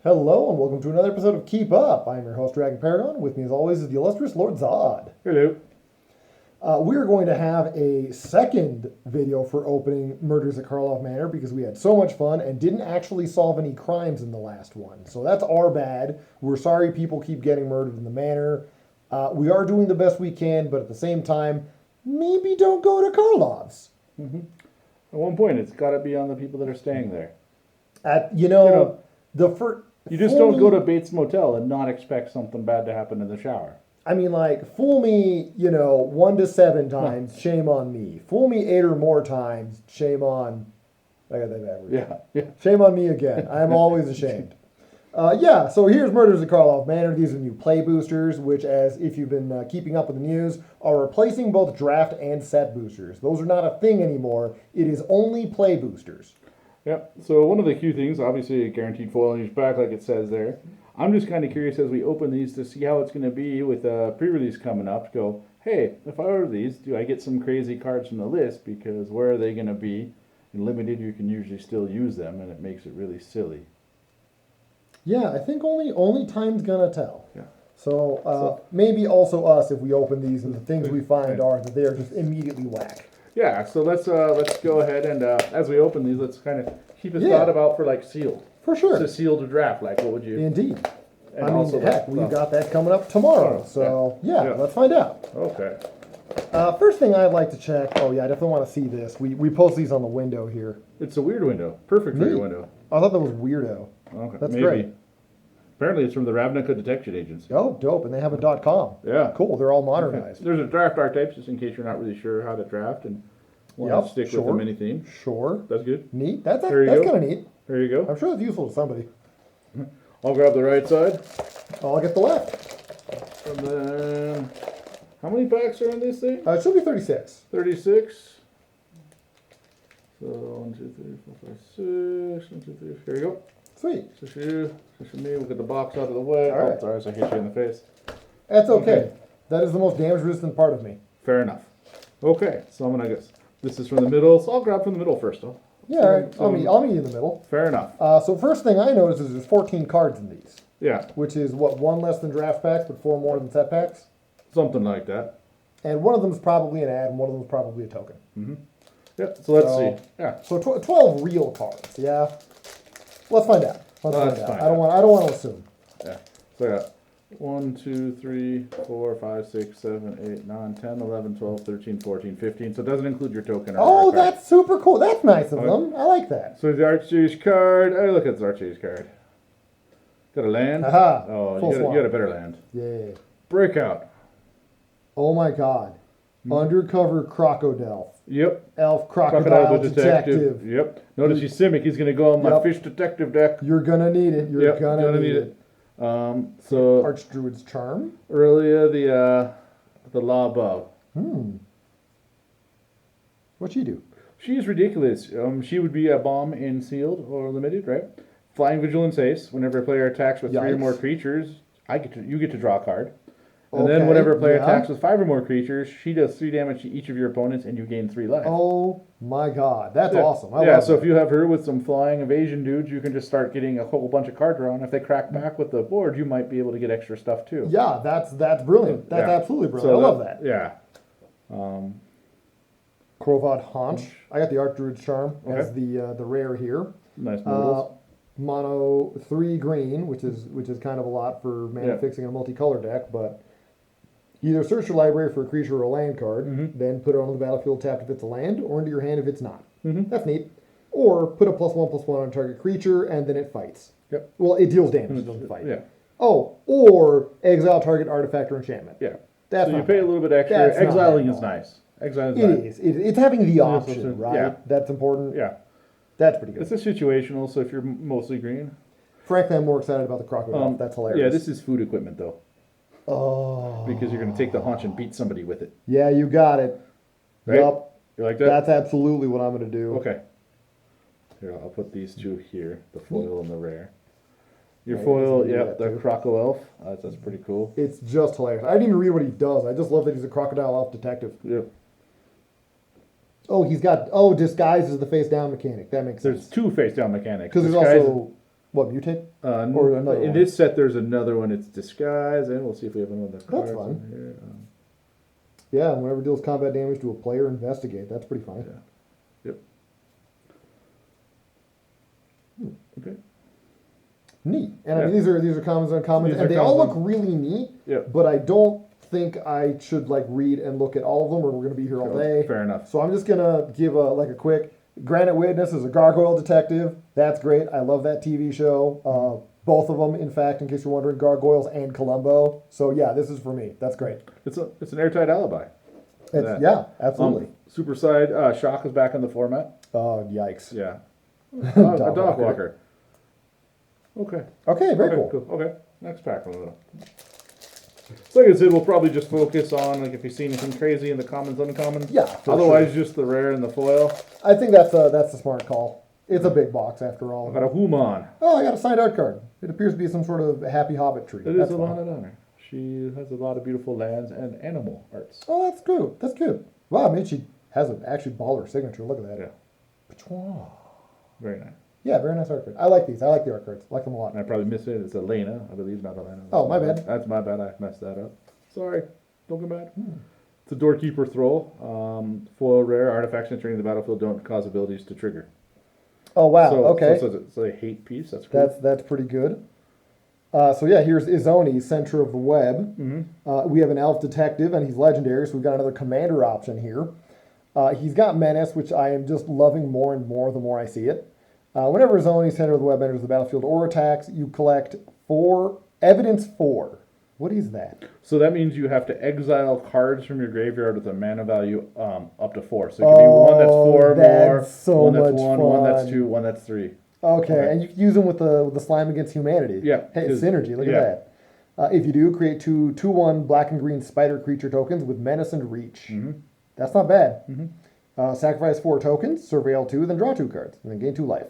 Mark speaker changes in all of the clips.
Speaker 1: Hello and welcome to another episode of Keep Up. I'm your host, Dragon Paragon. With me as always is the illustrious Lord Zod.
Speaker 2: Hello.
Speaker 1: We're going to have a second video for opening Murders at Karlov Manor because we had so much fun and didn't actually solve any crimes in the last one. So that's our bad. We're sorry people keep getting murdered in the manor. We are doing the best we can, but at the same time, maybe don't go to Karlov's.
Speaker 2: Mm-hmm. At one point, it's got to be on the people that are staying there.
Speaker 1: The first...
Speaker 2: You just don't go to Bates Motel and not expect something bad to happen in the shower.
Speaker 1: I mean, like, fool me, 1 to 7 times, shame on me. Fool me 8 or more times, shame on... I got that backwards.
Speaker 2: Yeah.
Speaker 1: Shame on me again. I'm always ashamed. So here's Murders at Karlov Manor. These are new play boosters, which, as if you've been keeping up with the news, are replacing both draft and set boosters. Those are not a thing anymore. It is only play boosters.
Speaker 2: Yep. So one of the key things, obviously, a guaranteed foil on each back, like it says there. I'm just kind of curious as we open these to see how it's going to be with pre-release coming up. To go, hey, if I order these, do I get some crazy cards from the list? Because where are they going to be? In limited, you can usually still use them, and it makes it really silly.
Speaker 1: Yeah, I think only time's gonna tell.
Speaker 2: Yeah.
Speaker 1: So maybe also us if we open these and the things we find are that they are just immediately whack.
Speaker 2: Yeah, so let's go ahead and as we open these, let's kind of keep a thought about for like sealed.
Speaker 1: For sure.
Speaker 2: So sealed or draft, like what would you?
Speaker 1: Indeed.
Speaker 2: And
Speaker 1: I mean,
Speaker 2: also
Speaker 1: heck, we've got that coming up tomorrow. So yeah, let's find out.
Speaker 2: Okay.
Speaker 1: First thing I'd like to check. Oh yeah, I definitely want to see this. We post these on the window here.
Speaker 2: It's a weird window. Perfect for your window.
Speaker 1: I thought that was weirdo.
Speaker 2: Okay.
Speaker 1: That's
Speaker 2: maybe.
Speaker 1: great.
Speaker 2: Apparently, it's from the Ravnica Detection Agency.
Speaker 1: Oh, dope! And they have a .com.
Speaker 2: Yeah.
Speaker 1: Cool. They're all modernized.
Speaker 2: Okay. There's a draft archetypes, just in case you're not really sure how to draft and want to stick with the mini theme.
Speaker 1: Sure.
Speaker 2: That's good.
Speaker 1: Neat. That's kind of neat.
Speaker 2: There you go.
Speaker 1: I'm sure it's useful to somebody.
Speaker 2: I'll grab the right side.
Speaker 1: I'll get the left.
Speaker 2: And then, how many packs are in this thing?
Speaker 1: It should be 36.
Speaker 2: 36. So 1, 2, 3, 4, 5, 6. 1, 2, 3. Here you go.
Speaker 1: Sweet.
Speaker 2: So for me, we'll get the box out of the way.
Speaker 1: All right.
Speaker 2: Oh, sorry, so I hit you in the face.
Speaker 1: That's okay. That is the most damage resistant part of me.
Speaker 2: Fair enough. Okay, so I'm gonna guess this is from the middle. So I'll grab from the middle first, though.
Speaker 1: Yeah, all right. I'll meet you in the middle.
Speaker 2: Fair enough.
Speaker 1: So first thing I noticed is there's 14 cards in these.
Speaker 2: Yeah.
Speaker 1: Which is what, 1 less than draft packs, but 4 more than set packs.
Speaker 2: Something like that.
Speaker 1: And one of them is probably an ad, and one of them is probably a token.
Speaker 2: Mm-hmm. Yep. So let's see. Yeah.
Speaker 1: So 12 real cards. Yeah. Let's find out. Let's find out. I don't want to assume.
Speaker 2: Yeah. So I got 1, 2, 3, 4, 5, 6, 7, 8, 9, 10, 11, 12, 13, 14, 15. So it doesn't include your token.
Speaker 1: Oh, that's super cool. That's nice of them. I like that.
Speaker 2: So the Archie's card. Oh, look at the Archie's card. Got a land.
Speaker 1: Aha.
Speaker 2: Oh, you got a better land.
Speaker 1: Yeah.
Speaker 2: Breakout.
Speaker 1: Oh my God. Undercover Crocodile.
Speaker 2: Yep.
Speaker 1: Elf Crocodile
Speaker 2: the
Speaker 1: Detective.
Speaker 2: Yep. Notice he's Simic. He's going to go on my Fish Detective deck.
Speaker 1: You're going to need it. You're going to need it.
Speaker 2: So
Speaker 1: Archdruid's Charm.
Speaker 2: Earlier, the Law Above.
Speaker 1: What'd she do?
Speaker 2: She's ridiculous. She would be a bomb in sealed or limited, right? Flying Vigilance Haste. Whenever a player attacks with 3 or more creatures, you get to draw a card. And then whenever a player attacks with 5 or more creatures, she does 3 damage to each of your opponents, and you gain 3 life.
Speaker 1: Oh my God, that's awesome! I love
Speaker 2: so
Speaker 1: that.
Speaker 2: if you have her with some flying evasion dudes, you can just start getting a whole bunch of card draw. And if they crack back with the board, you might be able to get extra stuff too.
Speaker 1: Yeah, that's brilliant. That's absolutely brilliant.
Speaker 2: So
Speaker 1: I love that.
Speaker 2: Yeah.
Speaker 1: Crovad Haunch. I got the Archdruid's Charm as the rare here.
Speaker 2: Nice models.
Speaker 1: Mono 3 green, which is kind of a lot for mana fixing a multicolor deck, but either search your library for a creature or a land card, then put it on the battlefield tapped if it's a land, or into your hand if it's not. That's neat. Or put a +1/+1 on a target creature, and then it fights.
Speaker 2: Yep.
Speaker 1: Well, it deals damage, it doesn't fight.
Speaker 2: Yeah.
Speaker 1: Oh, or exile target artifact or enchantment.
Speaker 2: Yeah.
Speaker 1: That's
Speaker 2: so you pay a little bit extra. Exiling is nice. Exiling is nice.
Speaker 1: It's having the option, right?
Speaker 2: Yeah.
Speaker 1: That's important.
Speaker 2: Yeah.
Speaker 1: That's pretty good.
Speaker 2: It's a situational, so if you're mostly green.
Speaker 1: Frankly, I'm more excited about the Crocodile. That's hilarious.
Speaker 2: Yeah, this is food equipment, though.
Speaker 1: Oh.
Speaker 2: Because you're going to take the haunch and beat somebody with it.
Speaker 1: Yeah, you got it.
Speaker 2: Right?
Speaker 1: Yup.
Speaker 2: You like that?
Speaker 1: That's absolutely what I'm going to do.
Speaker 2: Okay. Here, I'll put these 2 here, the foil and the rare. Your foil, the Croco Elf. That's pretty cool.
Speaker 1: It's just hilarious. I didn't even read what he does. I just love that he's a Crocodile Elf detective.
Speaker 2: Yep.
Speaker 1: Oh, he's got disguise is the face down mechanic. That makes sense.
Speaker 2: There's 2 face down mechanics.
Speaker 1: Because there's also What, mutate?
Speaker 2: Or
Speaker 1: another
Speaker 2: in
Speaker 1: one?
Speaker 2: this set, there's another one. It's disguise, and we'll see if we have another card
Speaker 1: That's fun.
Speaker 2: in here.
Speaker 1: Yeah, and whenever deals combat damage to a player, investigate. That's pretty funny.
Speaker 2: Yeah. Yep. Okay.
Speaker 1: Neat. And I mean,
Speaker 2: Yeah.
Speaker 1: these are commons and uncommons,
Speaker 2: These
Speaker 1: and
Speaker 2: are
Speaker 1: they all look
Speaker 2: commons.
Speaker 1: really neat.
Speaker 2: Yeah.
Speaker 1: But I don't think I should like read and look at all of them, or we're going to be here all day.
Speaker 2: Fair enough.
Speaker 1: So I'm just gonna give a quick. Granite Witness is a gargoyle detective. That's great. I love that TV show. Both of them, in fact, in case you're wondering, Gargoyles and Columbo. So yeah, this is for me. That's great.
Speaker 2: It's an airtight alibi.
Speaker 1: It's, yeah, absolutely.
Speaker 2: Super side shock is back in the format.
Speaker 1: Oh, yikes.
Speaker 2: Yeah.
Speaker 1: Dog
Speaker 2: A dog
Speaker 1: walker.
Speaker 2: walker. Okay.
Speaker 1: Okay, very cool.
Speaker 2: Okay. Next pack. So like I said, we'll probably just focus on like if you see anything crazy in the commons, uncommons.
Speaker 1: Yeah. for
Speaker 2: Otherwise,
Speaker 1: sure.
Speaker 2: just the rare and the foil.
Speaker 1: I think that's a smart call. It's a big box after
Speaker 2: I
Speaker 1: all.
Speaker 2: got a Human.
Speaker 1: Oh, I got a signed art card. It appears to be some sort of happy hobbit tree.
Speaker 2: It
Speaker 1: That's
Speaker 2: is a
Speaker 1: fun.
Speaker 2: lot of honor. She has a lot of beautiful lands and animal arts.
Speaker 1: Oh, that's good. That's good. Wow, I mean, she has an actually baller signature. Look at that.
Speaker 2: Yeah.
Speaker 1: Pachwa.
Speaker 2: Very nice.
Speaker 1: Yeah, very nice art card. I like these. I like the art cards. I like them a lot.
Speaker 2: And I probably missed it. It's Elena, I believe, not Elena.
Speaker 1: Oh, my bad.
Speaker 2: That's my bad. I messed that up. Sorry. Don't get mad. It's a Doorkeeper Thrall. Foil rare. Artifacts entering the battlefield don't cause abilities to trigger.
Speaker 1: Oh wow.
Speaker 2: So,
Speaker 1: Okay.
Speaker 2: So it's a hate piece. That's cool.
Speaker 1: That's pretty good. So yeah, here's Izoni, Center of the Web. We have an Elf Detective, and he's legendary, so we've got another commander option here. He's got Menace, which I am just loving more and more the more I see it. Whenever Izoni, Center of the Web, enters the battlefield or attacks, you collect 4 evidence 4. What is that?
Speaker 2: So that means you have to exile cards from your graveyard with a mana value up to 4. So it could be one that's 4 more,
Speaker 1: that's so
Speaker 2: one that's
Speaker 1: much
Speaker 2: 1, one that's
Speaker 1: fun.
Speaker 2: 2, one that's 3.
Speaker 1: Okay, and you can use them with the Slime Against Humanity.
Speaker 2: Yeah,
Speaker 1: Hey,
Speaker 2: 'cause-
Speaker 1: synergy, look
Speaker 2: yeah.
Speaker 1: at that. If you do, create 2/2/1 black and green spider creature tokens with Menace and Reach. That's not bad. Sacrifice 4 tokens, surveil 2, then draw 2 cards, and then gain 2 life.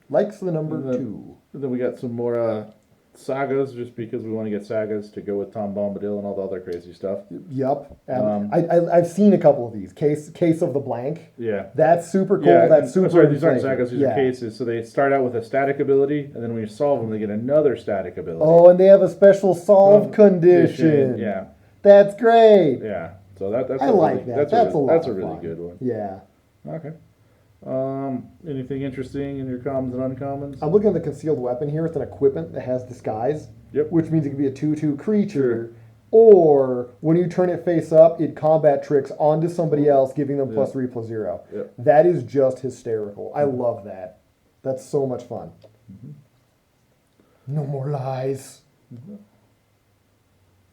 Speaker 1: Likes the number
Speaker 2: And then-
Speaker 1: 2.
Speaker 2: And then we got some more sagas, just because we want to get sagas to go with Tom Bombadil and all the other crazy stuff.
Speaker 1: Yup. I've seen a couple of these. Case of the Blank.
Speaker 2: Yeah.
Speaker 1: That's super cool.
Speaker 2: Yeah,
Speaker 1: That's super
Speaker 2: sorry, these aren't
Speaker 1: insane.
Speaker 2: sagas, these
Speaker 1: Yeah.
Speaker 2: are cases. So they start out with a static ability, and then when you solve them, they get another static ability.
Speaker 1: Oh, and they have a special solve condition.
Speaker 2: Yeah,
Speaker 1: That's great.
Speaker 2: yeah. So that's
Speaker 1: I
Speaker 2: a
Speaker 1: like
Speaker 2: really,
Speaker 1: that.
Speaker 2: That's
Speaker 1: a lot
Speaker 2: a
Speaker 1: of
Speaker 2: really
Speaker 1: fun.
Speaker 2: good one.
Speaker 1: Yeah.
Speaker 2: Okay. Anything interesting in your commons and uncommons?
Speaker 1: I'm looking at the concealed weapon here. It's an equipment that has disguise.
Speaker 2: Yep.
Speaker 1: Which means it can be a 2/2 creature. Or when you turn it face up, it combat tricks onto somebody else, giving them +3/+0.
Speaker 2: Yep.
Speaker 1: That is just hysterical. I love that. That's so much fun. No more lies.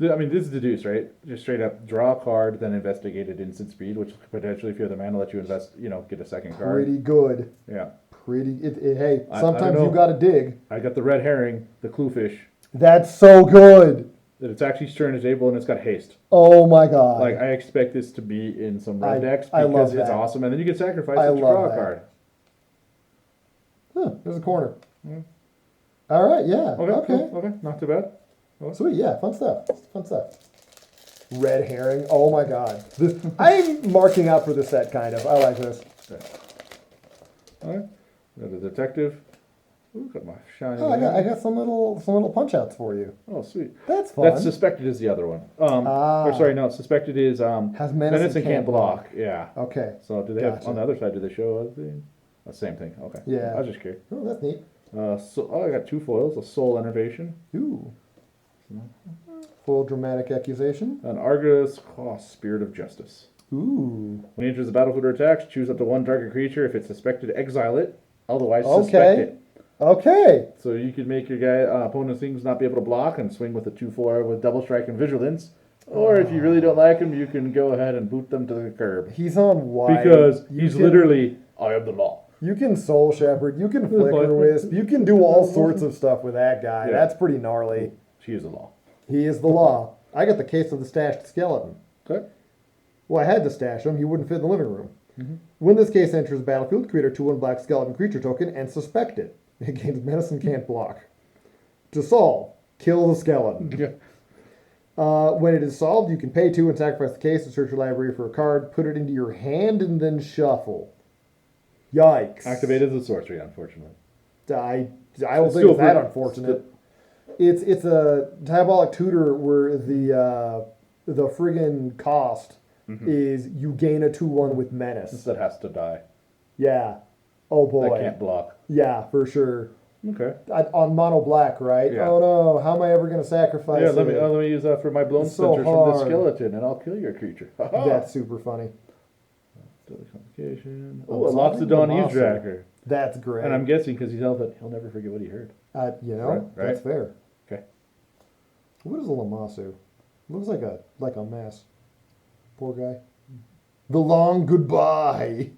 Speaker 2: I mean, this is deduce, right? Just straight up draw a card, then investigate at instant speed, which potentially, if you have the mana, let you invest, get a second card.
Speaker 1: Pretty good.
Speaker 2: Yeah.
Speaker 1: Hey,
Speaker 2: I
Speaker 1: sometimes
Speaker 2: don't
Speaker 1: you
Speaker 2: know.
Speaker 1: got to dig.
Speaker 2: I got the red herring, the cluefish,
Speaker 1: That's so good.
Speaker 2: that it's actually turn is able and it's got haste.
Speaker 1: Oh my god.
Speaker 2: Like, I expect this to be in some red decks
Speaker 1: I
Speaker 2: because
Speaker 1: love
Speaker 2: it's
Speaker 1: that.
Speaker 2: awesome. And then you can sacrifice
Speaker 1: I
Speaker 2: it to
Speaker 1: love
Speaker 2: draw a
Speaker 1: that.
Speaker 2: card.
Speaker 1: Huh, there's a corner. All right, yeah.
Speaker 2: Okay.
Speaker 1: Okay.
Speaker 2: Cool. Okay. Not too bad.
Speaker 1: Sweet, yeah, fun stuff. Fun stuff. Red herring. Oh my god. I'm marking out for this set, kind of. I like this.
Speaker 2: All right. Got a detective. Ooh, got my shiny.
Speaker 1: Oh, I got some little punch outs for you.
Speaker 2: Oh, sweet.
Speaker 1: That's fun.
Speaker 2: That's suspected is the other one. Or sorry, no, suspected is
Speaker 1: Has
Speaker 2: menace and can't block. Yeah.
Speaker 1: Okay.
Speaker 2: So do they have
Speaker 1: Gotcha.
Speaker 2: on the other side? Do they show the same thing? Okay.
Speaker 1: Yeah.
Speaker 2: I was just curious.
Speaker 1: Oh, that's neat.
Speaker 2: I got 2 foils: a soul enervation,
Speaker 1: Ooh. Full dramatic accusation.
Speaker 2: an Argus Spirit of Justice.
Speaker 1: Ooh.
Speaker 2: When he enters the battlefield or attacks, choose up to 1 target creature. If it's suspected, exile it. Otherwise, suspect it.
Speaker 1: Okay.
Speaker 2: So you could make your guy opponent's things not be able to block and swing with a 2/4 with double strike and vigilance. Or if you really don't like him, you can go ahead and boot them to the curb.
Speaker 1: He's on wide.
Speaker 2: Because
Speaker 1: You
Speaker 2: he's
Speaker 1: can-
Speaker 2: literally, I am the law.
Speaker 1: You can soul shepherd. You can flicker wisp. You can do all sorts of stuff with that guy.
Speaker 2: Yeah.
Speaker 1: That's pretty gnarly.
Speaker 2: She is the law.
Speaker 1: He is the law. I got the case of the stashed skeleton.
Speaker 2: Okay.
Speaker 1: Well, I had to stash him. He wouldn't fit in the living room. When this case enters the battlefield, create a 2/1 black skeleton creature token and suspect it. It gains medicine, can't block. To solve, kill the skeleton.
Speaker 2: Yeah.
Speaker 1: When it is solved, you can pay 2 and sacrifice the case to search your library for a card, put it into your hand, and then shuffle. Yikes.
Speaker 2: Activated as a sorcery, unfortunately.
Speaker 1: I don't think
Speaker 2: Still
Speaker 1: it's that
Speaker 2: pretty-
Speaker 1: unfortunate. It's a diabolic tutor where the friggin' cost is you gain a 2/1 with menace.
Speaker 2: That has to die.
Speaker 1: Yeah. Oh boy.
Speaker 2: That can't block.
Speaker 1: Yeah, for sure.
Speaker 2: Okay.
Speaker 1: On mono black, right?
Speaker 2: Yeah.
Speaker 1: Oh no, how am I ever gonna sacrifice
Speaker 2: Yeah,
Speaker 1: it?
Speaker 2: let me use that for my blown
Speaker 1: It's so
Speaker 2: splinters from the
Speaker 1: hard.
Speaker 2: skeleton, and I'll kill your creature.
Speaker 1: That's super funny.
Speaker 2: Complication.
Speaker 1: Oh,
Speaker 2: Oh, a Loxodon
Speaker 1: Lamasu.
Speaker 2: Eavesdracker.
Speaker 1: That's great.
Speaker 2: And I'm guessing because he's elfin, he'll never forget what he heard. Right.
Speaker 1: That's fair.
Speaker 2: Okay.
Speaker 1: What is a Lamasu? Looks like a mess. Poor guy. The long goodbye.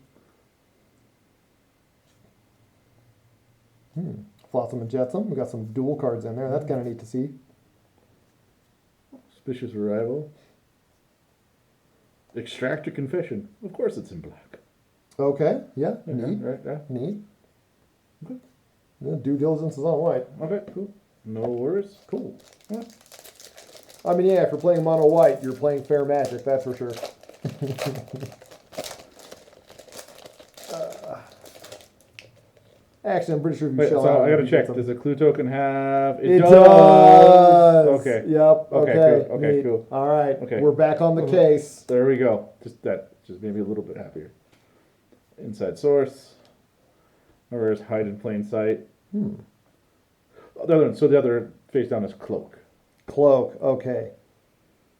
Speaker 1: Flotsam and Jetsam. We got some dual cards in there. That's kind of neat to see.
Speaker 2: Suspicious Arrival. Extractor Confession. Of course it's in black.
Speaker 1: Okay. Yeah.
Speaker 2: Yeah,
Speaker 1: Neat.
Speaker 2: right, yeah.
Speaker 1: Neat.
Speaker 2: Okay.
Speaker 1: Yeah, due diligence is on white.
Speaker 2: Okay, cool. No worries.
Speaker 1: Cool.
Speaker 2: Yeah.
Speaker 1: I mean, yeah, if you're playing mono white, you're playing fair magic. That's for sure. Actually, I'm pretty sure if you
Speaker 2: Wait,
Speaker 1: shell
Speaker 2: so
Speaker 1: out,
Speaker 2: I gotta
Speaker 1: you
Speaker 2: check.
Speaker 1: get
Speaker 2: Does
Speaker 1: some-
Speaker 2: a clue token have?
Speaker 1: It does.
Speaker 2: Okay.
Speaker 1: Yep.
Speaker 2: Okay,
Speaker 1: Okay.
Speaker 2: cool. Okay,
Speaker 1: Neat.
Speaker 2: cool.
Speaker 1: All right.
Speaker 2: Okay.
Speaker 1: We're back on the case.
Speaker 2: There we go. Just made me a little bit happier. Inside source. Where's hide in plain sight? The other face down is cloak.
Speaker 1: Cloak. Okay.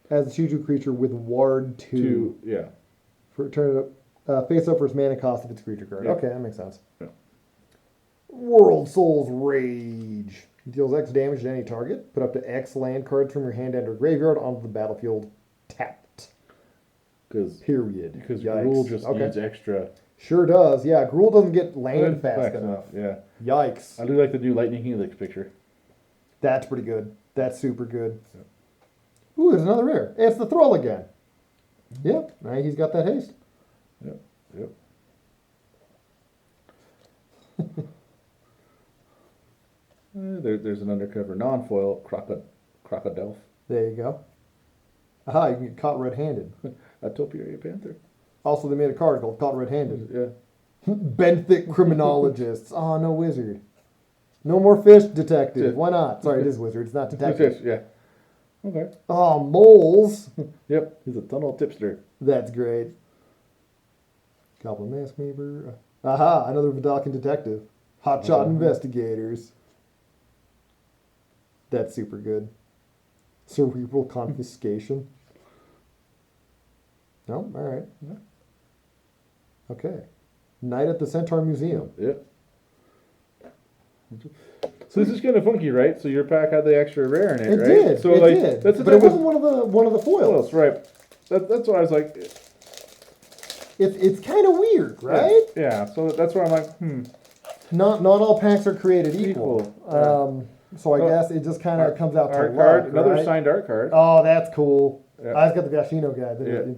Speaker 1: As a 2/2 creature with Ward 2.
Speaker 2: Yeah.
Speaker 1: For turn it up, face up for its mana cost if it's a creature card.
Speaker 2: Yeah.
Speaker 1: Okay, that makes sense.
Speaker 2: Yeah.
Speaker 1: World Soul's Rage. Deals X damage to any target. Put up to X land cards from your hand and or graveyard onto the battlefield tapped.
Speaker 2: Because
Speaker 1: Period. Yikes.
Speaker 2: Gruul just
Speaker 1: Okay.
Speaker 2: needs extra.
Speaker 1: Sure does. Yeah, Gruul doesn't get land fast enough.
Speaker 2: Yeah.
Speaker 1: Yikes.
Speaker 2: I do like the new Lightning Helix picture.
Speaker 1: That's pretty good. That's super good. Ooh, there's another rare. It's the Thrall again. Yep. Now he's got that haste.
Speaker 2: Yep. Yep. There's an undercover non-foil crocodile.
Speaker 1: There you go. Aha, you can get caught red-handed.
Speaker 2: A Topiary Panther.
Speaker 1: Also, they made a card called Caught Red-Handed.
Speaker 2: Yeah.
Speaker 1: Benthic Criminologists. Oh, no wizard. No more fish detective.
Speaker 2: Yeah.
Speaker 1: Why not? Sorry, it is wizard. It's not detective.
Speaker 2: Yeah. Okay.
Speaker 1: Oh, moles.
Speaker 2: Yep. He's a tunnel tipster.
Speaker 1: That's great. Goblin Mask Maber. Aha, another Vidalcan detective. Hotshot investigators. That's super good. Cerebral confiscation. No, all right.
Speaker 2: Yeah.
Speaker 1: Okay. Night at the Centaur Museum.
Speaker 2: Yep. So this is kind of funky, right? So your pack had the extra rare in it,
Speaker 1: It
Speaker 2: right?
Speaker 1: did.
Speaker 2: So
Speaker 1: it
Speaker 2: like,
Speaker 1: did.
Speaker 2: That's
Speaker 1: But it wasn't one of the foils.
Speaker 2: foils, right? That's why I was like,
Speaker 1: It's kind of weird, right?
Speaker 2: Yeah. So that's why I'm like,
Speaker 1: Not all packs are created equal.
Speaker 2: Equal,
Speaker 1: So I
Speaker 2: Oh,
Speaker 1: guess it just kind of comes out to
Speaker 2: art
Speaker 1: luck,
Speaker 2: card, another
Speaker 1: right?
Speaker 2: signed art card.
Speaker 1: Oh, that's cool.
Speaker 2: Yeah.
Speaker 1: I just got the Gashino guy,
Speaker 2: Yeah.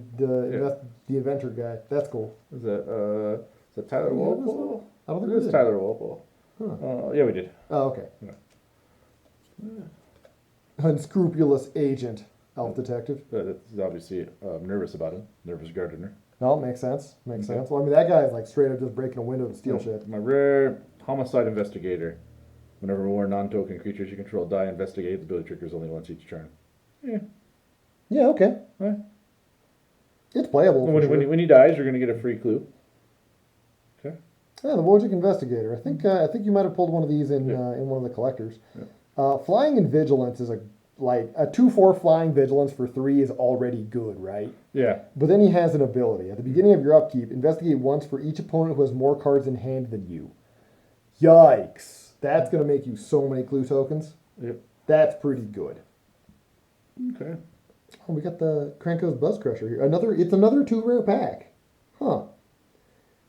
Speaker 1: the inventor guy. That's cool.
Speaker 2: Is that Tyler
Speaker 1: Did we have this
Speaker 2: Walpole?
Speaker 1: one? I don't think
Speaker 2: It
Speaker 1: we
Speaker 2: is
Speaker 1: did.
Speaker 2: Tyler Walpole.
Speaker 1: Huh.
Speaker 2: Yeah, we did.
Speaker 1: Oh, okay.
Speaker 2: Yeah.
Speaker 1: Unscrupulous agent, elf detective.
Speaker 2: He's obviously nervous about him. Nervous gardener.
Speaker 1: No, makes sense. Makes
Speaker 2: Okay.
Speaker 1: sense. Well, I mean, that guy is like straight up just breaking a window to steal shit.
Speaker 2: My rare homicide investigator. Whenever more non-token creatures you control die, investigate. The ability triggers only once each turn. Yeah.
Speaker 1: Yeah, okay.
Speaker 2: Right.
Speaker 1: It's playable. for sure.
Speaker 2: When he dies, you're going to get a free clue. Okay.
Speaker 1: Yeah, the Wojcik Investigator. I think you might have pulled one of these in one of the collectors. Flying and Vigilance is a 2/4 flying Vigilance for 3 is already good, right?
Speaker 2: Yeah.
Speaker 1: But then he has an ability. At the beginning of your upkeep, investigate once for each opponent who has more cards in hand than you. Yikes. That's going to make you so many clue tokens.
Speaker 2: Yep.
Speaker 1: That's pretty good.
Speaker 2: Okay.
Speaker 1: Oh, we got the Kranko's Buzz Crusher here. It's another 2 rare pack. Huh.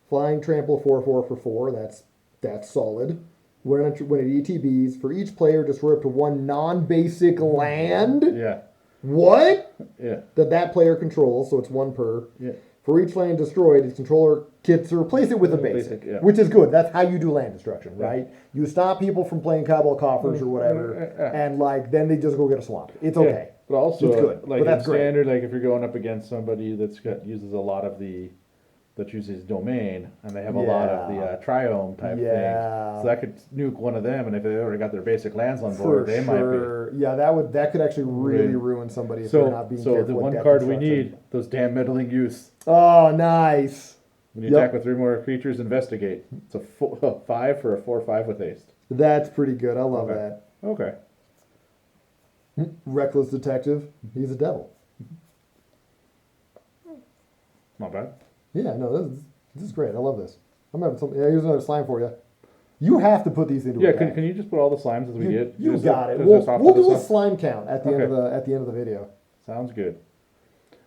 Speaker 1: Flying Trample 4/4 for 4. That's solid. When it ETBs, for each player, destroy up to 1 non-basic land.
Speaker 2: Yeah.
Speaker 1: What?
Speaker 2: Yeah.
Speaker 1: That player controls, so it's 1 per.
Speaker 2: Yeah.
Speaker 1: For each land destroyed, its controller gets to replace it with a basic,
Speaker 2: yeah.
Speaker 1: which is good. That's how you do land destruction, right? You stop people from playing Cobble Coffers or whatever, and then they just go get a swamp. It's okay.
Speaker 2: Yeah. But also,
Speaker 1: It's good,
Speaker 2: like
Speaker 1: but that's
Speaker 2: in
Speaker 1: great.
Speaker 2: standard, like if you're going up against somebody uses a lot of the that uses domain, and they have a lot of the triome type things. So that could nuke one of them, and if they already got their basic lands on board, they might be.
Speaker 1: Yeah, that could actually really ruin somebody if they're not being
Speaker 2: so
Speaker 1: careful.
Speaker 2: The
Speaker 1: with
Speaker 2: one
Speaker 1: death
Speaker 2: card we
Speaker 1: construction.
Speaker 2: need, those damn meddling youths.
Speaker 1: Oh, nice.
Speaker 2: When you attack with 3 more creatures, investigate. It's a 5 for a 4/5 with haste.
Speaker 1: That's pretty good. I love that.
Speaker 2: Okay.
Speaker 1: Reckless detective. He's a devil.
Speaker 2: Not bad.
Speaker 1: Yeah, no, this is great. I love this. I'm having something. Yeah, here's another slime for you. You have to put these into.
Speaker 2: Yeah, can you just put all the slimes as we did?
Speaker 1: You got it.
Speaker 2: We'll
Speaker 1: We'll do a slime count at the end of the video.
Speaker 2: Sounds good.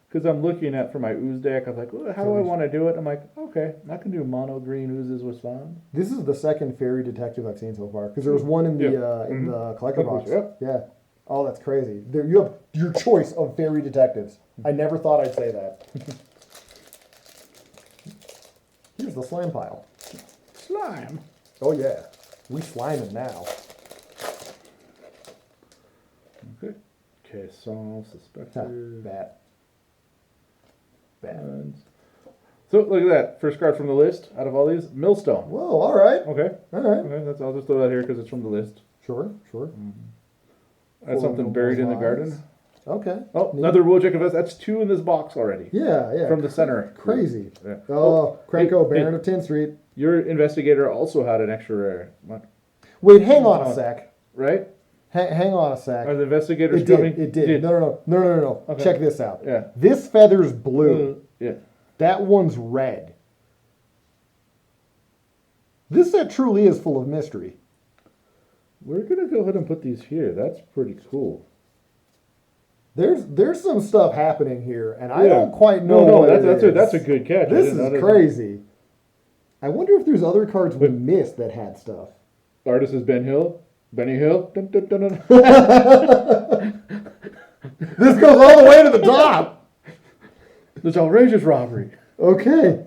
Speaker 2: Because I'm looking at for my ooze deck, I was like, well, how do I want to do it? I'm like, okay, I can do mono green oozes with slime.
Speaker 1: This is the second fairy detective I've seen so far. Because there was one in the collector box.
Speaker 2: Yep.
Speaker 1: Yeah. Oh, that's crazy. There, you have your choice of fairy detectives. I never thought I'd say that. Here's the slime pile.
Speaker 2: Slime.
Speaker 1: Oh yeah, we sliming now.
Speaker 2: Okay, solve, suspected.
Speaker 1: Bat.
Speaker 2: So look at that. First card from the list out of all these, Millstone.
Speaker 1: Whoa, all right.
Speaker 2: Okay.
Speaker 1: All right.
Speaker 2: Okay, I'll just throw that here because it's from the list.
Speaker 1: Sure.
Speaker 2: That's something buried in the garden.
Speaker 1: Okay.
Speaker 2: Oh, another Wojciech Invest. That's 2 in this box already.
Speaker 1: Yeah.
Speaker 2: From the center.
Speaker 1: Crazy.
Speaker 2: Yeah.
Speaker 1: Oh, Krenko, Baron of 10th Street.
Speaker 2: Your investigator also had an extra rare.
Speaker 1: Wait, hang on a sec.
Speaker 2: Right?
Speaker 1: Hang on a sec.
Speaker 2: Are the investigators
Speaker 1: It
Speaker 2: coming?
Speaker 1: did. It did. No.
Speaker 2: Okay.
Speaker 1: Check this out.
Speaker 2: Yeah.
Speaker 1: This feather's blue.
Speaker 2: Yeah.
Speaker 1: That one's red. This set truly is full of mystery.
Speaker 2: We're gonna go ahead and put these here. That's pretty cool.
Speaker 1: There's some stuff happening here, and I don't quite know.
Speaker 2: No,
Speaker 1: what
Speaker 2: that's a good catch.
Speaker 1: This is crazy. I wonder if there's other cards we missed that had stuff.
Speaker 2: Artist is Benny Hill. Dun, dun, dun, dun.
Speaker 1: This goes all the way to the top.
Speaker 2: There's outrageous robbery.
Speaker 1: Okay.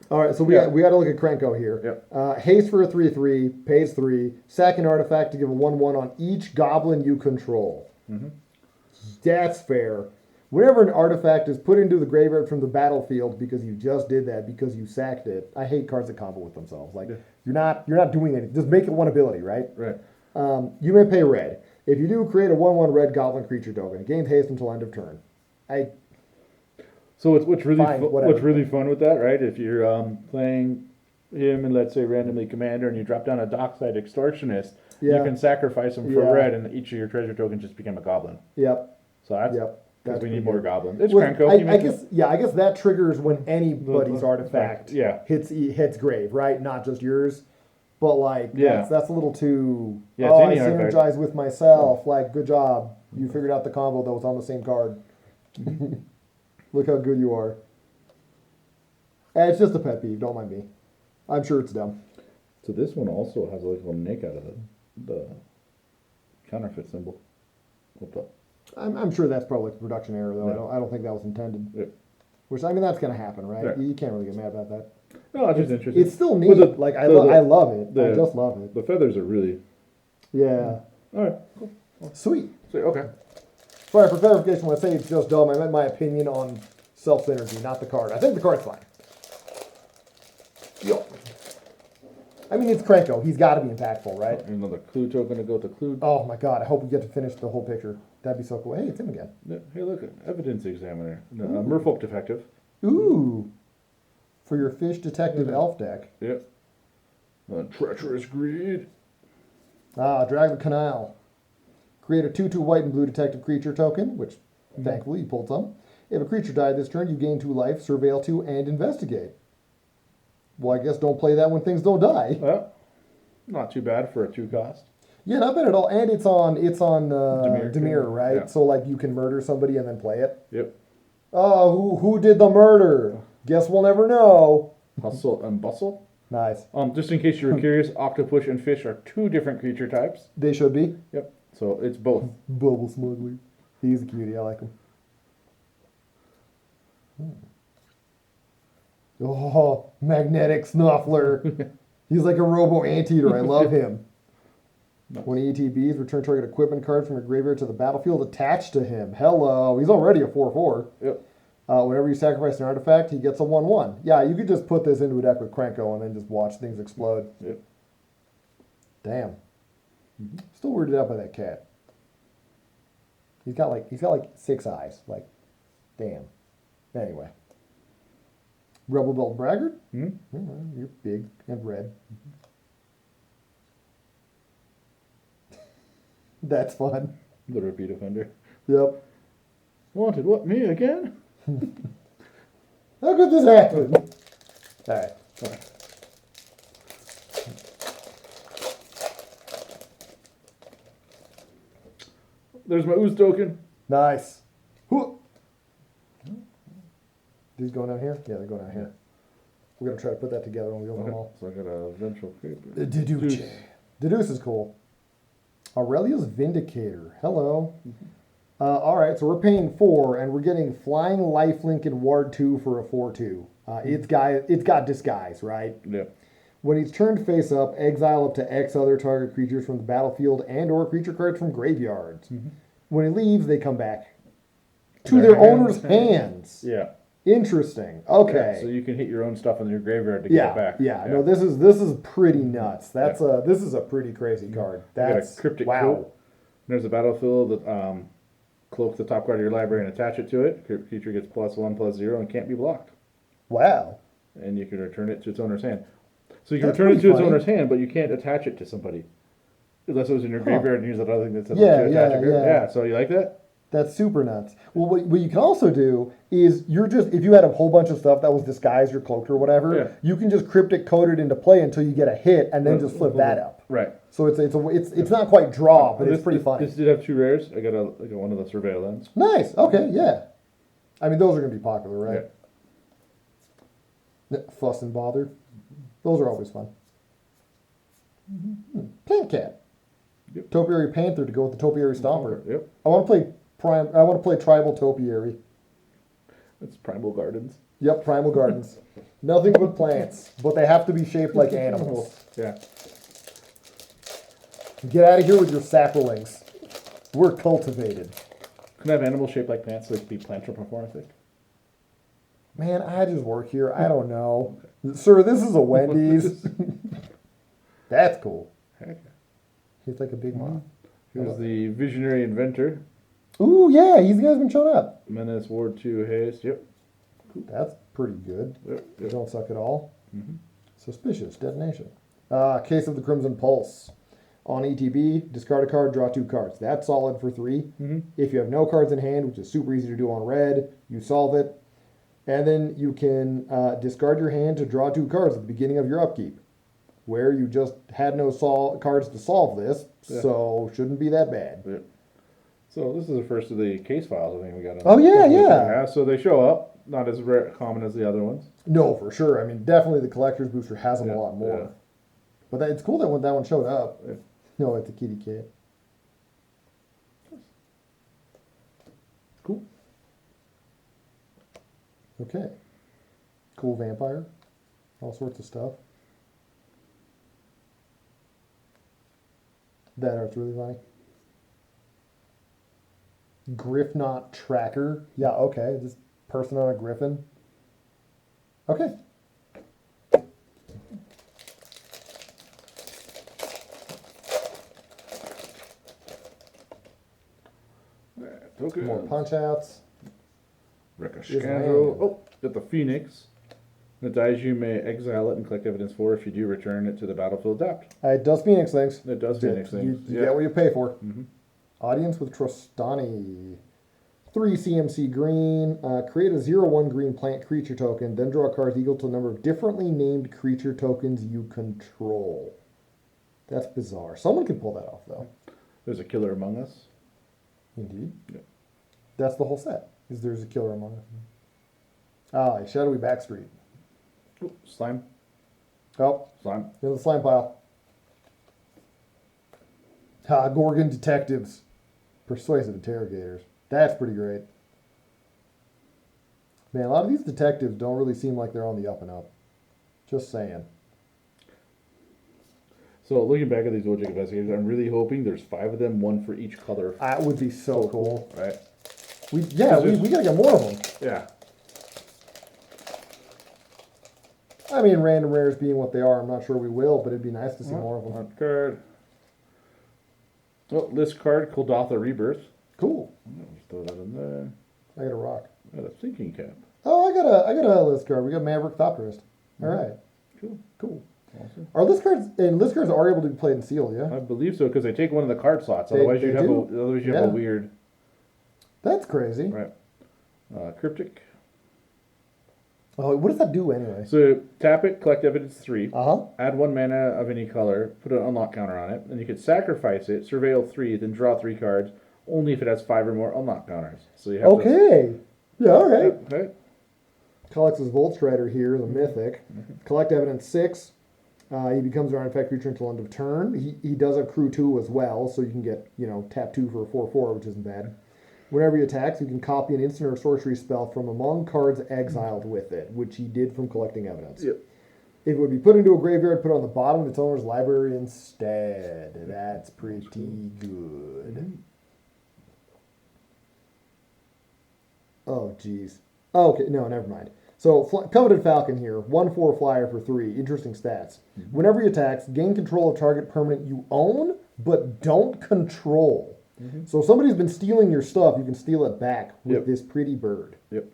Speaker 1: All right, so we got to look at Krenko here.
Speaker 2: Yep.
Speaker 1: Haste for a 3/3, pays 3, sack an artifact to give a 1/1 on each goblin you control.
Speaker 2: Mm-hmm.
Speaker 1: That's fair. Whenever an artifact is put into the graveyard from the battlefield because you just did that because you sacked it, I hate cards that combo with themselves. Like you're not doing anything. Just make it one ability, right?
Speaker 2: Right.
Speaker 1: You may pay red. If you do, create a 1/1 red goblin creature token. It gains haste until end of turn.
Speaker 2: So what's really fun with that, right? If you're playing him and let's say randomly commander and you drop down a dockside extortionist, you can sacrifice him for red and each of your treasure tokens just become a goblin.
Speaker 1: Yep.
Speaker 2: So that's because we need more goblins. It's
Speaker 1: Krenko.
Speaker 2: Krenko.
Speaker 1: I guess that triggers when anybody's artifact hits grave, right? Not just yours. But that's a little too. I synergize with myself. Like, good job, you figured out the combo that was on the same card. Look how good you are. It's just a pet peeve. Don't mind me. I'm sure it's dumb.
Speaker 2: So this one also has a little nick out of the counterfeit symbol.
Speaker 1: I'm sure that's probably a production error, though.
Speaker 2: Yeah.
Speaker 1: I don't think that was intended.
Speaker 2: Yeah.
Speaker 1: Which, I mean, that's going to happen, right?
Speaker 2: Yeah.
Speaker 1: You can't really get mad about that.
Speaker 2: No, it's just interesting.
Speaker 1: It's still neat. I love it. I just love it.
Speaker 2: The feathers are really...
Speaker 1: Yeah.
Speaker 2: All right. Cool.
Speaker 1: Sweet.
Speaker 2: Okay.
Speaker 1: Sorry, for clarification, when I say it's just dumb, I meant my opinion on self-synergy, not the card. I think the card's fine. Yo. I mean, it's Krenko. He's got to be impactful, right?
Speaker 2: Another clue token to go with the clue.
Speaker 1: Oh, my God. I hope we get to finish the whole picture. That'd be so cool. Hey, it's him again.
Speaker 2: Hey, look. Evidence examiner. Merfolk detective.
Speaker 1: Ooh. For your fish detective elf deck.
Speaker 2: Yep. Treacherous greed.
Speaker 1: Drag the canal. Create a 2/2 white and blue detective creature token, which thankfully you pulled some. If a creature died this turn, you gain 2 life, surveil 2, and investigate. Well, I guess don't play that when things don't die.
Speaker 2: Well, not too bad for a 2 cost.
Speaker 1: Yeah, not bad at all. And it's on Dimir, right?
Speaker 2: Yeah.
Speaker 1: So like you can murder somebody and then play it.
Speaker 2: Yep.
Speaker 1: Oh, who did the murder? Guess we'll never know.
Speaker 2: Hustle and bustle.
Speaker 1: Nice.
Speaker 2: Just in case you were curious, octopus and fish are 2 different creature types.
Speaker 1: They should be.
Speaker 2: Yep. So it's both.
Speaker 1: Bubble smuggler. He's a cutie. I like him. Oh, magnetic snuffler. He's like a robo anteater. I love him. When ETBs, return target equipment card from your graveyard to the battlefield attached to him. Hello. He's already a 4/4.
Speaker 2: Yep.
Speaker 1: Whenever you sacrifice an artifact, he gets a 1/1. Yeah, you could just put this into a deck with Krenko and then just watch things explode.
Speaker 2: Yep.
Speaker 1: Damn. Still weirded out by that cat. He's got like 6 eyes. Like, damn. Anyway. Rebel Belt Braggart? You're big and red. That's fun.
Speaker 2: The repeat offender.
Speaker 1: Yep.
Speaker 2: Wanted what? Me again?
Speaker 1: How could this happen? Alright.
Speaker 2: There's my ooze token.
Speaker 1: Nice. These going down here? Yeah, they're going down here. We're going to try to put that together when we open them all.
Speaker 2: So I got a vengeful creeper.
Speaker 1: Deduce. Deduce is cool. Aurelia's Vindicator. Hello. Alright, so we're paying 4, and we're getting Flying Lifelink and Ward 2 for a 4/2. It's got Disguise, right?
Speaker 2: Yeah.
Speaker 1: When he's turned face up, exile up to X other target creatures from the battlefield and or creature cards from graveyards. When he leaves, they come back to their owner's hands.
Speaker 2: Yeah.
Speaker 1: Interesting. Okay.
Speaker 2: Yeah, so you can hit your own stuff in your graveyard to get it back.
Speaker 1: Yeah. No, this is pretty nuts. This is a pretty crazy card. That's
Speaker 2: got a cryptic
Speaker 1: wow.
Speaker 2: code. There's a battlefield that cloak the top card of your library and attach it to it. Creature gets +1/+0 and can't be blocked.
Speaker 1: Wow.
Speaker 2: And you can return it to its owner's hand. So you can
Speaker 1: That's
Speaker 2: return it to its
Speaker 1: funny.
Speaker 2: owner's hand, but you can't attach it to somebody. Unless it was in your graveyard and here's that other thing that says
Speaker 1: Yeah,
Speaker 2: you attach it.
Speaker 1: yeah.
Speaker 2: Yeah, so you like that?
Speaker 1: That's super nuts. Well, what you can also do is if you had a whole bunch of stuff that was disguised or cloaked or whatever, you can just cryptic code it into play until you get a hit and then just flip that up.
Speaker 2: Right.
Speaker 1: So it's not quite draw, but it's pretty fun.
Speaker 2: This did have 2 rares. I got one of the surveillance.
Speaker 1: Nice. Okay. Yeah. I mean, those are going to be popular, right? Yeah. Fuss and bother. Those are always fun. Plant Cat.
Speaker 2: Yep.
Speaker 1: Topiary Panther to go with the Topiary Stomper.
Speaker 2: Yep.
Speaker 1: I want to play Tribal Topiary.
Speaker 2: It's Primal Gardens.
Speaker 1: Yep, Primal Gardens. Nothing but plants, but they have to be shaped like animals.
Speaker 2: Yeah.
Speaker 1: Get out of here with your saplings. We're cultivated.
Speaker 2: Can I have animals shaped like plants so they can be plantroporthic?
Speaker 1: Man, I just work here. I don't know. Sir, this is a Wendy's. That's cool.
Speaker 2: Heck yeah.
Speaker 1: He's like a big moth.
Speaker 2: Here's the Visionary Inventor.
Speaker 1: Ooh, yeah, he's been showing up.
Speaker 2: Menace, Ward 2, Haste. Yep.
Speaker 1: That's pretty good.
Speaker 2: Yep.
Speaker 1: Don't suck at all. Suspicious. Detonation. Case of the Crimson Pulse. On ETB, discard a card, draw 2 cards. That's solid for 3. If you have no cards in hand, which is super easy to do on red, you solve it. And then you can discard your hand to draw 2 cards at the beginning of your upkeep, where you just had no cards to solve this, so shouldn't be that bad.
Speaker 2: Yep. So this is the first of the case files I think we got.
Speaker 1: Oh, yeah.
Speaker 2: So they show up, not as common as the other ones.
Speaker 1: No, for sure. I mean, definitely the collector's booster has them a lot more.
Speaker 2: Yeah.
Speaker 1: But it's cool that that one showed up.
Speaker 2: Yeah.
Speaker 1: No, it's a kitty cat. Cool. Okay. Cool vampire. All sorts of stuff. That art's really funny. Griffnot Tracker. Yeah, okay. This person on a griffin. Okay.
Speaker 2: Okay.
Speaker 1: More punch outs.
Speaker 2: Ricochet. Oh, got the Phoenix. When it dies, you may exile it and collect evidence for. If you do, return it to the battlefield tapped.
Speaker 1: It does Phoenix things.
Speaker 2: It does Phoenix things.
Speaker 1: You get what you pay for. Audience with Trostani. 3 CMC green. Create a 0/1 green plant creature token. Then draw cards equal to the number of differently named creature tokens you control. That's bizarre. Someone can pull that off, though.
Speaker 2: There's a Killer Among Us.
Speaker 1: Indeed.
Speaker 2: Yeah.
Speaker 1: That's the whole set. Is there's a killer among us. Shadowy Backstreet.
Speaker 2: Ooh, slime.
Speaker 1: Oh,
Speaker 2: Slime.
Speaker 1: in the slime pile. Gorgon Detectives. Persuasive Interrogators. That's pretty great. Man, a lot of these detectives don't really seem like they're on the up and up. Just saying.
Speaker 2: So looking back at these Wojcik investigators, I'm really hoping there's 5 of them, 1 for each color.
Speaker 1: That would be so cool.
Speaker 2: Right?
Speaker 1: We gotta get more of them.
Speaker 2: Yeah.
Speaker 1: I mean, random rares being what they are, I'm not sure we will, but it'd be nice to see more of them.
Speaker 2: Hard card. Oh, list card, Kuldotha Rebirth.
Speaker 1: Cool.
Speaker 2: Just throw that in there.
Speaker 1: I got a rock.
Speaker 2: Got a thinking cap.
Speaker 1: Oh, I got a list card. We got Maverick Thopterist. All right. Cool.
Speaker 2: Awesome.
Speaker 1: Our list cards are able to be played in sealed, yeah?
Speaker 2: I believe so because they take one of the card slots.
Speaker 1: They
Speaker 2: Otherwise, you have
Speaker 1: do?
Speaker 2: a weird.
Speaker 1: That's crazy.
Speaker 2: Right. Cryptic.
Speaker 1: Oh, what does that do anyway?
Speaker 2: So tap it, collect evidence 3.
Speaker 1: Uh-huh.
Speaker 2: Add 1 mana of any color. Put an unlock counter on it. Then you could sacrifice it, surveil 3, then draw 3 cards. Only if it has 5 or more unlock counters. So you have
Speaker 1: Okay. Yeah, all right.
Speaker 2: Okay.
Speaker 1: Collects his Volt Strider here, the Mythic. Collect evidence 6. He becomes an artifact creature until end of turn. He does accrue 2 as well, so you can get, tap 2 for a 4/4, which isn't bad. Whenever he attacks, you can copy an instant or sorcery spell from among cards exiled with it, which he did from collecting evidence.
Speaker 2: Yep.
Speaker 1: If it would be put into a graveyard, put it on the bottom of its owner's library instead. That's pretty good. Oh, jeez. Oh, okay, no, never mind. So, Coveted Falcon here, 1/4 flyer for 3. Interesting stats. Whenever he attacks, gain control of target permanent you own, but don't control. So if somebody's been stealing your stuff, you can steal it back with this pretty bird.
Speaker 2: Yep.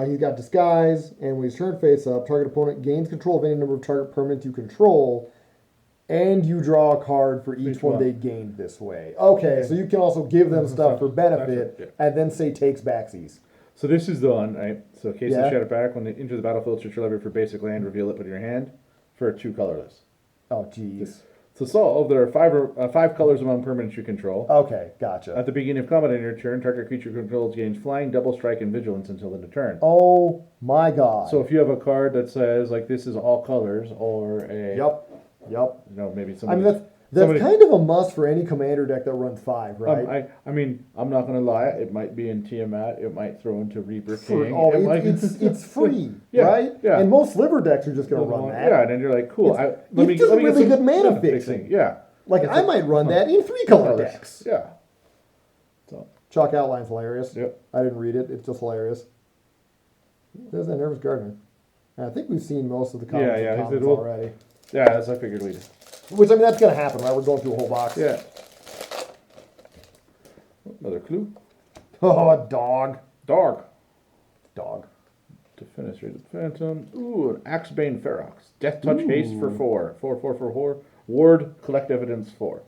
Speaker 1: He's got Disguise, and when he's turned face up, target opponent gains control of any number of target permanents you control, and you draw a card for each one they gained this way. Okay, so you can also give them stuff for benefit, and then say takes backsies.
Speaker 2: So this is the one, right? So case
Speaker 1: Yeah.
Speaker 2: of Shadowback, when they enter the battlefield, search your library for basic land, reveal it, put it in your hand for 2 colorless.
Speaker 1: Oh, jeez.
Speaker 2: To solve, there are 5 colors among permanents you control.
Speaker 1: Okay, gotcha.
Speaker 2: At the beginning of combat in your turn, target creature controls gains flying, double strike, and vigilance until end of turn.
Speaker 1: Oh my god.
Speaker 2: So if you have a card that says like this is all colors, or a
Speaker 1: Yep.
Speaker 2: maybe
Speaker 1: I
Speaker 2: somebody.
Speaker 1: mean that's kind of a must for any commander deck that runs 5, right?
Speaker 2: I mean, I'm not gonna lie. It might be in Tiamat. It might throw into Reaper King.
Speaker 1: It's free,
Speaker 2: Yeah,
Speaker 1: right?
Speaker 2: yeah.
Speaker 1: And most sliver decks are just gonna run that.
Speaker 2: Yeah, and then you're like, cool.
Speaker 1: It's
Speaker 2: Let me
Speaker 1: just
Speaker 2: get
Speaker 1: really
Speaker 2: some
Speaker 1: good mana fixing.
Speaker 2: Yeah.
Speaker 1: Like I might run that in 3 color decks.
Speaker 2: Yeah. So.
Speaker 1: Chalk Outline's hilarious.
Speaker 2: Yep.
Speaker 1: I didn't read it. It's just hilarious. There's that Nervous Gardener. And I think we've seen most of the comments already.
Speaker 2: Yeah, as I figured we'd.
Speaker 1: Which, I mean, that's going to happen, right? We're going through a whole box.
Speaker 2: Yeah. Another clue.
Speaker 1: Oh, a dog.
Speaker 2: Dog.
Speaker 1: Dog.
Speaker 2: Defenestrated Phantom. Ooh, an Axebane Ferox. Death Touch Haste for 4. 4/4. Ward, collect evidence 4.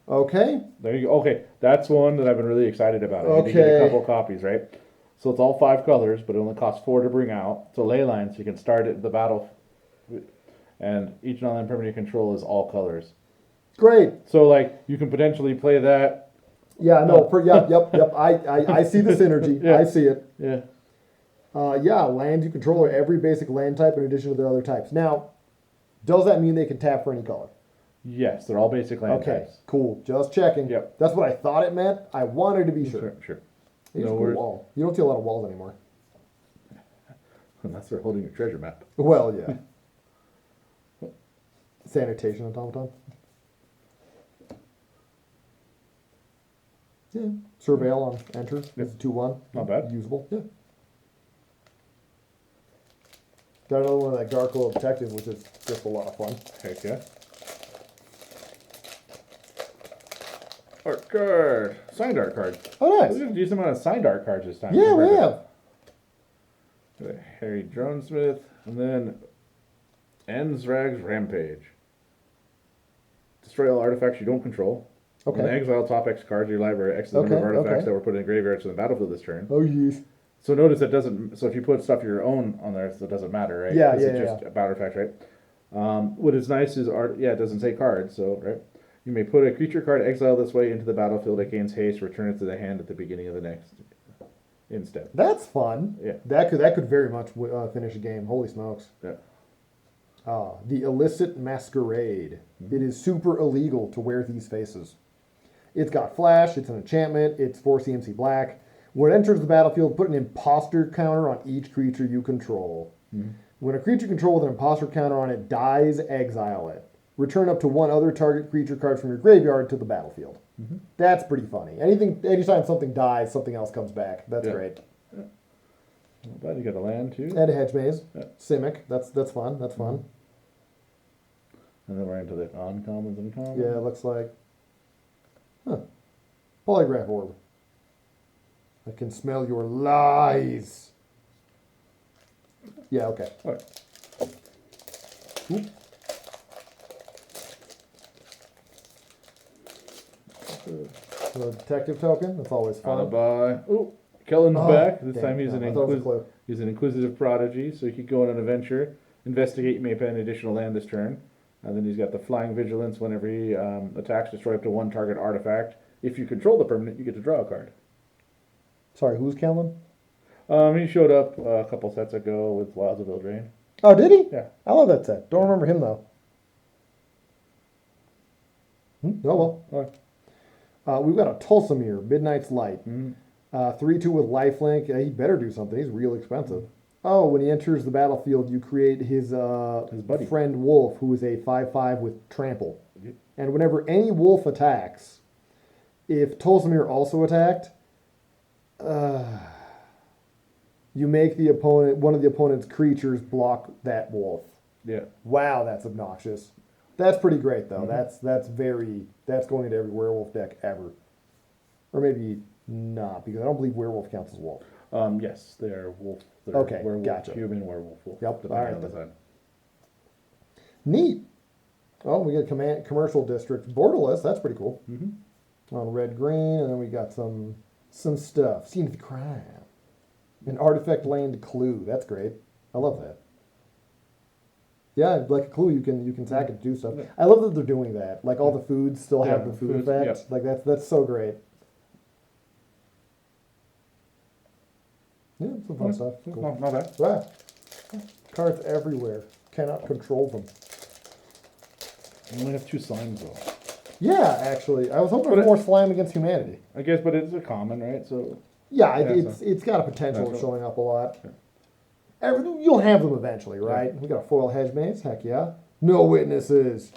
Speaker 1: Okay.
Speaker 2: There you go. Okay, that's one that I've been really excited about. I need to get a couple copies, right? So it's all 5 colors, but it only costs 4 to bring out. So ley lines, you can start at the battle. And each non-land permanent you control is all colors.
Speaker 1: Great.
Speaker 2: So, like, you can potentially play that.
Speaker 1: Yeah, no, yep. I see the synergy.
Speaker 2: Yeah.
Speaker 1: I see it.
Speaker 2: Yeah.
Speaker 1: Land you control are every basic land type in addition to their other types. Now, does that mean they can tap for any color?
Speaker 2: Yes, they're all basic land types.
Speaker 1: Cool. Just checking.
Speaker 2: Yep.
Speaker 1: That's what I thought it meant. I wanted to be sure.
Speaker 2: Sure.
Speaker 1: It's a cool wall. You don't see a lot of walls anymore.
Speaker 2: Unless they're holding a treasure map.
Speaker 1: Well, yeah. Sanitation automaton. Yeah. Surveil on enter. It's a 2/1.
Speaker 2: Not bad.
Speaker 1: Usable. Yeah. Got another one of that Gargoyle Detective, which is just a lot of fun.
Speaker 2: Heck yeah. Art card. Signed art card.
Speaker 1: Oh, nice.
Speaker 2: We have a decent amount of signed art cards this time.
Speaker 1: Yeah, we have.
Speaker 2: Harry Dronesmith, and then Enzrag's Rampage. Destroy all artifacts you don't control.
Speaker 1: Okay.
Speaker 2: And exile top X cards of your library. X the number of artifacts that were put in graveyards in the battlefield this turn.
Speaker 1: Oh, yes.
Speaker 2: So notice that doesn't. So if you put stuff of your own on there, so it doesn't matter, right?
Speaker 1: Yeah,
Speaker 2: It's just about artifacts, right? What is nice is art. Yeah, it doesn't say cards, so right. You may put a creature card exile this way into the battlefield. It gains haste. Return it to the hand at the beginning of the next instead.
Speaker 1: That's fun.
Speaker 2: Yeah.
Speaker 1: That could very much finish a game. Holy smokes.
Speaker 2: Yeah.
Speaker 1: The Illicit Masquerade. It is super illegal to wear these faces. It's got flash. It's an enchantment. It's 4 CMC black. When it enters the battlefield, put an imposter counter on each creature you control. When a creature you control with an imposter counter on it dies, exile it. Return up to 1 other target creature card from your graveyard to the battlefield. That's pretty funny. Anytime something dies, something else comes back. That's great.
Speaker 2: Not bad. You got a land too.
Speaker 1: And a hedge maze.
Speaker 2: Yeah.
Speaker 1: Simic. That's fun. That's fun.
Speaker 2: And then we're into the uncommons and commons.
Speaker 1: Yeah, it looks like. Huh. Polygraph orb. I can smell your lies. Yeah, okay.
Speaker 2: All right.
Speaker 1: Oop. The detective token. That's always fun.
Speaker 2: Alibi. Oh, Kellen's back. This
Speaker 1: damn,
Speaker 2: time he's
Speaker 1: no,
Speaker 2: an
Speaker 1: I thought it was a clue.
Speaker 2: he's an inquisitive prodigy, so he could go on an adventure, investigate. You may pay an additional land this turn, and then he's got the flying vigilance. Whenever he attacks, destroy up to one target artifact. If you control the permanent, you get to draw a card.
Speaker 1: Sorry, who's Kellen?
Speaker 2: He showed up a couple sets ago with Wilds of Eldraine.
Speaker 1: Oh, did he?
Speaker 2: Yeah.
Speaker 1: I love that set. Don't remember him though. Oh well.
Speaker 2: All right.
Speaker 1: We've got a Tulsamir, Midnight's Light.
Speaker 2: Mhm.
Speaker 1: 3/2 with lifelink. He better do something. He's real expensive. Oh, when he enters the battlefield, you create his
Speaker 2: buddy.
Speaker 1: friend Wolf, who is a 5/5 with trample.
Speaker 2: Yep.
Speaker 1: And whenever any wolf attacks, if Tulsamir also attacked, you make one of the opponent's creatures block that wolf.
Speaker 2: Yeah.
Speaker 1: Wow, that's obnoxious. That's pretty great though.
Speaker 2: Mhm.
Speaker 1: That's going into every werewolf deck ever, or maybe not, because I don't believe werewolf counts as wolf.
Speaker 2: Yes, they're wolf. They're
Speaker 1: Okay,
Speaker 2: werewolf,
Speaker 1: gotcha.
Speaker 2: Human werewolf. Wolf,
Speaker 1: Yep,
Speaker 2: depending
Speaker 1: alright
Speaker 2: on the
Speaker 1: then.
Speaker 2: sign.
Speaker 1: Neat. Oh, we got commercial district borderless. That's pretty cool.
Speaker 2: Mm-hmm.
Speaker 1: On red green, and then we got some stuff. Scene of the crime. An artifact land clue. That's great. I love that. Yeah, like a clue, you can sack it to do stuff.
Speaker 2: Yeah.
Speaker 1: I love that they're doing that. Like all the foods still have
Speaker 2: Yeah,
Speaker 1: the food
Speaker 2: foods,
Speaker 1: effect.
Speaker 2: yeah.
Speaker 1: Like that's so great. Yeah, some fun stuff. Cool.
Speaker 2: No, not bad.
Speaker 1: Wow. Cards everywhere. Cannot control them.
Speaker 2: We only have 2 slimes though.
Speaker 1: Yeah, actually, I was hoping
Speaker 2: But
Speaker 1: for
Speaker 2: it-
Speaker 1: more slime against humanity.
Speaker 2: I guess, but it's a common, right? So
Speaker 1: Yeah,
Speaker 2: Yeah,
Speaker 1: it's got a potential of
Speaker 2: That's
Speaker 1: showing up a lot.
Speaker 2: Yeah.
Speaker 1: You'll have them eventually, right? We got a foil hedge maze. Heck yeah. No witnesses.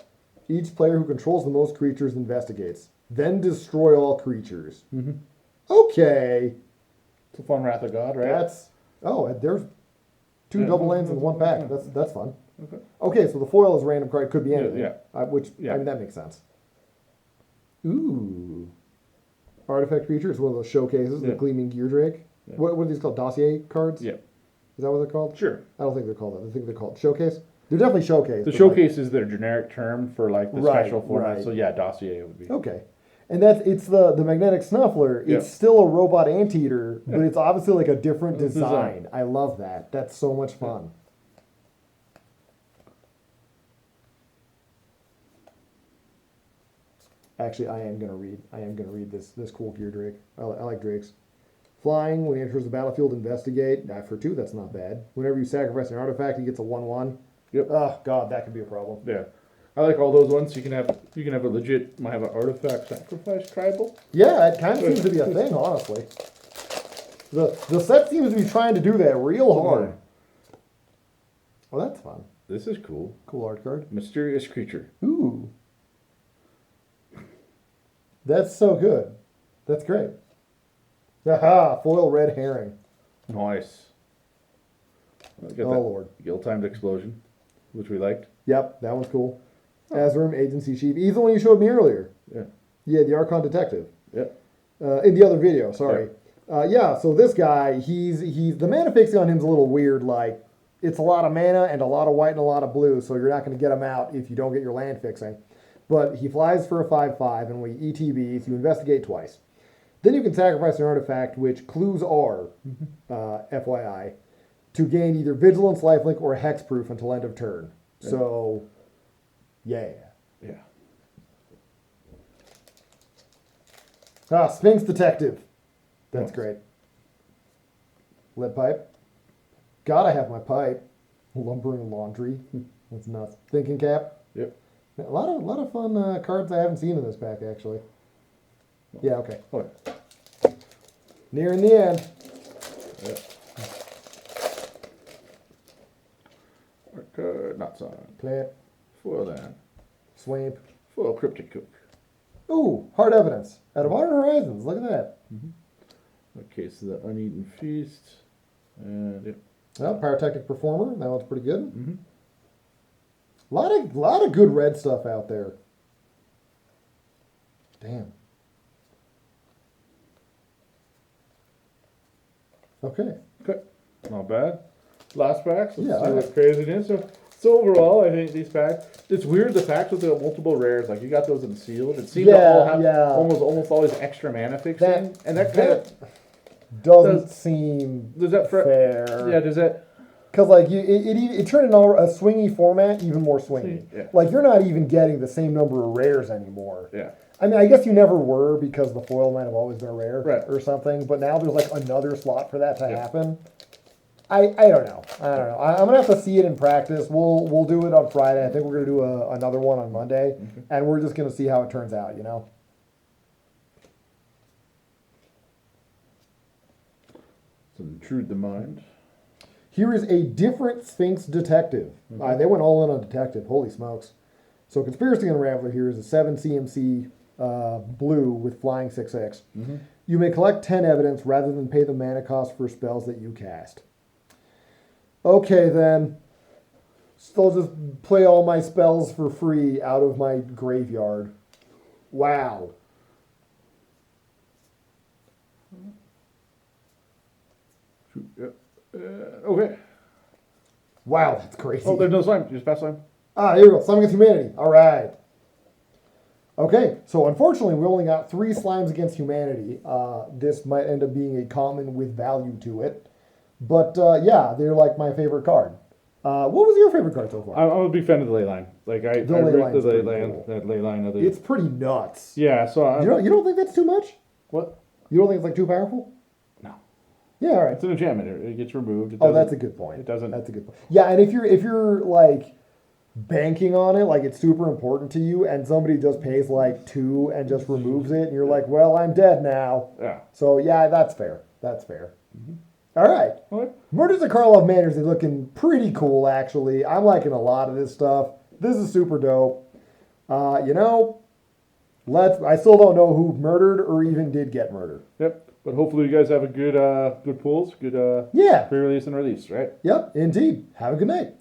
Speaker 1: Each player who controls the most creatures investigates. Then destroy all creatures.
Speaker 2: Mhm.
Speaker 1: Okay.
Speaker 2: it's a fun Wrath of God, right?
Speaker 1: There's 2
Speaker 2: Yeah.
Speaker 1: double lands in one pack. That's fun.
Speaker 2: Okay.
Speaker 1: Okay, so the foil is a random card. Could be anything.
Speaker 2: Yeah.
Speaker 1: I mean, that makes sense. Ooh. Artifact creature is one of those showcases, the
Speaker 2: Yeah.
Speaker 1: Gleaming Gear Drake.
Speaker 2: Yeah.
Speaker 1: What are these called? Dossier cards?
Speaker 2: Yeah.
Speaker 1: Is that what they're called?
Speaker 2: Sure.
Speaker 1: I don't think they're called that. I think they're called showcase. They're definitely showcase.
Speaker 2: The
Speaker 1: but
Speaker 2: showcase is their generic term for like the
Speaker 1: Right,
Speaker 2: special format.
Speaker 1: right.
Speaker 2: So yeah, dossier would be.
Speaker 1: okay. And it's the magnetic snuffler.
Speaker 2: Yeah.
Speaker 1: It's still a robot anteater, but
Speaker 2: Yeah.
Speaker 1: it's obviously like a different
Speaker 2: Design.
Speaker 1: design. I love that. That's so much fun. Actually, I am gonna read this cool gear Drake. I like Drakes. Flying, when he enters the battlefield, investigate. For 2, that's not bad. Whenever you sacrifice an artifact, he gets a 1/1.
Speaker 2: Yep.
Speaker 1: Oh god, that could be a problem.
Speaker 2: Yeah. I like all those ones. You can have a legit. Might have an artifact sacrifice tribal.
Speaker 1: Yeah, it kind of seems to be a thing, honestly. The set seems to be trying to do that real hard. Well, that's fun.
Speaker 2: This is cool.
Speaker 1: Cool art card.
Speaker 2: Mysterious creature.
Speaker 1: Ooh. That's so good. That's great. Aha! Foil red herring.
Speaker 2: Nice. Got
Speaker 1: Oh,
Speaker 2: that
Speaker 1: Lord.
Speaker 2: Guild-timed explosion, which we liked.
Speaker 1: Yep, that one's cool. Azrim, Agency Chief. He's the one you showed me earlier.
Speaker 2: Yeah.
Speaker 1: Yeah, the Archon Detective.
Speaker 2: Yeah.
Speaker 1: In the other video, sorry. Yeah, so this guy, he's the mana fixing on him's a little weird. Like, it's a lot of mana and a lot of white and a lot of blue, so you're not going to get him out if you don't get your land fixing. But he flies for a 5/5, and when he ETBs, you investigate twice. Then you can sacrifice an artifact, which clues are, FYI, to gain either Vigilance, Lifelink, or Hexproof until end of turn. So, yeah.
Speaker 2: Yeah.
Speaker 1: Sphinx Detective. That's
Speaker 2: Nice.
Speaker 1: great. Lead pipe. Gotta have my pipe. Lumbering laundry. That's nuts. Thinking cap.
Speaker 2: Yep.
Speaker 1: A lot of fun cards I haven't seen in this pack, actually. Yeah, okay.
Speaker 2: Oh,
Speaker 1: Nearing the end.
Speaker 2: yeah. Card, not sign.
Speaker 1: Play it.
Speaker 2: Foil then.
Speaker 1: Swamp.
Speaker 2: Foil Cryptic Cook.
Speaker 1: Ooh, hard evidence. Out of Modern Horizons. Look at that.
Speaker 2: Okay, so the Uneaten Feast. And yeah.
Speaker 1: Well, Pyrotechnic Performer, that one's pretty good.
Speaker 2: Mm-hmm.
Speaker 1: Lot of good red stuff out there. Damn. Okay.
Speaker 2: Okay. Not bad. Last packs. Let's
Speaker 1: Yeah,
Speaker 2: see what crazy it is. So overall, I think these packs. It's weird the packs with the multiple rares. Like you got those in sealed. It seemed to all have almost always extra mana fixing, and that kind of
Speaker 1: doesn't seem
Speaker 2: does that
Speaker 1: fair.
Speaker 2: Yeah. Does that?
Speaker 1: Because like it turned into a swingy format even more swingy.
Speaker 2: Yeah.
Speaker 1: Like you're not even getting the same number of rares anymore.
Speaker 2: Yeah.
Speaker 1: I mean, I guess you never were because the foil might have always been a rare
Speaker 2: Right.
Speaker 1: or something. But now there's like another slot for that to happen. I don't know. I'm gonna have to see it in practice. We'll do it on Friday. I think we're gonna do another one on Monday, and we're just gonna see how it turns out. You know.
Speaker 2: Some Intrude the Mind.
Speaker 1: Here is a different Sphinx detective. They went all in on detective. Holy smokes! So Conspiracy Unraveler here is a 7 CMC blue with flying 6/6. You may collect 10 evidence rather than pay the mana cost for spells that you cast. Okay then. So I'll just play all my spells for free out of my graveyard. Wow.
Speaker 2: Okay.
Speaker 1: Wow, that's crazy.
Speaker 2: Oh, there's no slime. Just pass slime.
Speaker 1: Ah, here we go. Slime Against Humanity. All right. Okay, so unfortunately, we only got 3 Slimes Against Humanity. This might end up being a common with value to it. But yeah, they're like my favorite card. What was your favorite card so far?
Speaker 2: I'm a big fan of the ley line. Like I
Speaker 1: The ley line's
Speaker 2: the ley
Speaker 1: pretty
Speaker 2: line,
Speaker 1: cool.
Speaker 2: that ley line of the.
Speaker 1: It's pretty nuts.
Speaker 2: Yeah, so
Speaker 1: You don't think that's too much?
Speaker 2: what?
Speaker 1: You don't think it's like too powerful?
Speaker 2: No,
Speaker 1: Yeah, all right.
Speaker 2: it's an enchantment. It gets removed. It
Speaker 1: Oh,
Speaker 2: doesn't-
Speaker 1: that's a good point.
Speaker 2: It doesn't.
Speaker 1: That's a good point. Yeah, and if you're like banking on it, like it's super important to you, and somebody just pays like 2 and just removes it, and you're like, well, I'm dead now.
Speaker 2: Yeah.
Speaker 1: So yeah, that's fair. That's fair. All right.
Speaker 2: What?
Speaker 1: Murders at Karlov Manors is looking pretty cool, actually. I'm liking a lot of this stuff. This is super dope. You know, I still don't know who murdered or even did get murdered.
Speaker 2: Yep. But hopefully you guys have a good good pulls, good
Speaker 1: Yeah.
Speaker 2: pre-release and release, right?
Speaker 1: Yep, indeed. Have a good night.